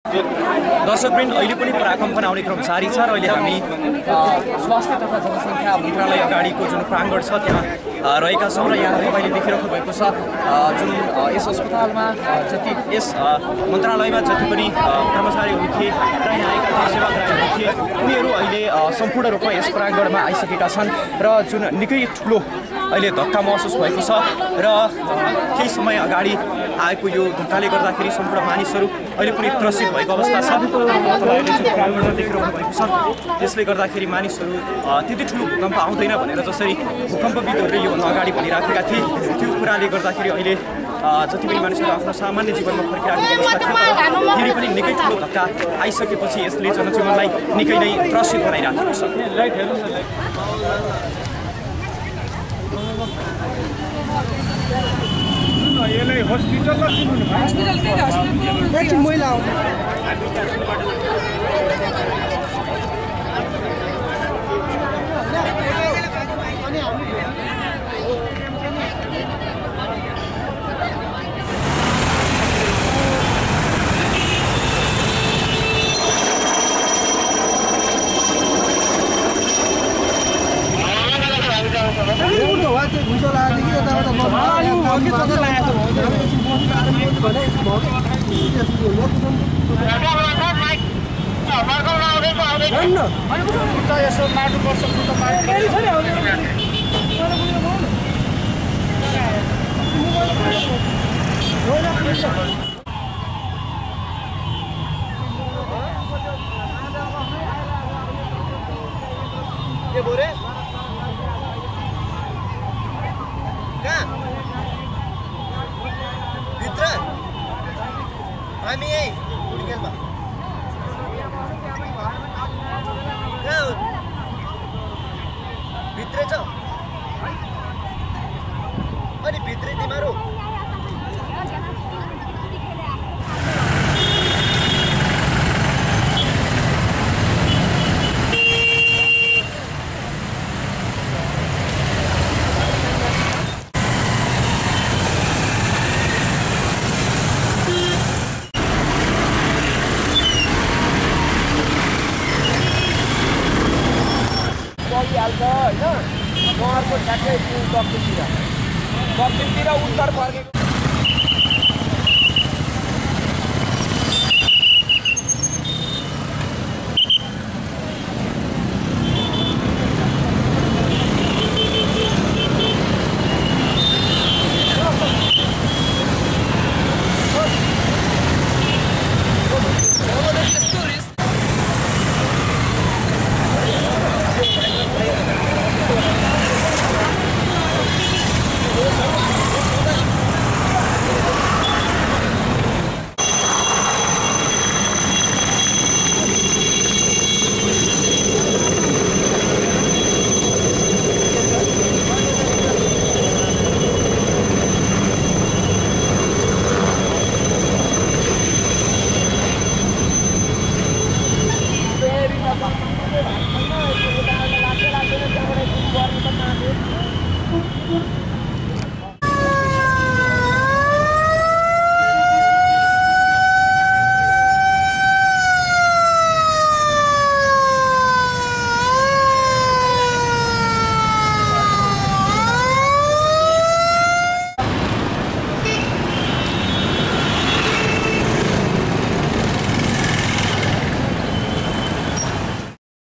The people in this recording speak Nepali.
दर्शकवृन्द अहिले पनि पराकम्पन आउने क्रम जारी छ र अहिले हामी स्वास्थ्य तथा जनसङ्ख्या मन्त्रालय अगाडिको जुन प्राङ्गण छ त्यहाँ रहेका छौँ र यहाँ तपाईँले देखिराख्नु भएको छ जुन यस अस्पतालमा जति यस मन्त्रालयमा जति पनि कर्मचारीहरू थिए र यहाँ आएका सेवाग्राहीहरू थिए उनीहरू अहिले सम्पूर्ण रूपमा यस प्राङ्गणमा आइसकेका छन् र जुन निकै ठुलो अहिले धक्का महसुस भएको छ र केही समय अगाडि आएको यो धक्काले गर्दाखेरि सम्पूर्ण मानिसहरू अहिले पनि त्रसित भएको अवस्था छ। तपाईँहरूले जुन प्राङ्गणमा देखिरहनु भएको छ त्यसले गर्दाखेरि मानिसहरू त्यति ठुलो भूकम्प आउँदैन भनेर जसरी भूकम्पविदहरूले योभन्दा अगाडि भनिराखेका थिए त्यो कुराले गर्दाखेरि अहिले जति पनि मानिसहरू आफ्नो सामान्य जीवनमा फर्किराखेको अवस्था थियो तर फेरि पनि निकै ठुलो धक्का आइसकेपछि यसले जनजीवनलाई निकै नै त्रसित बनाइराखेको छ। हामी यही मेडिकलमा भित्रै छ अनि भित्रै तिमीहरू हाल्छ होइन उहाँहरूको ठ्याक्कै दक्षिणतिर उत्तर फर्केको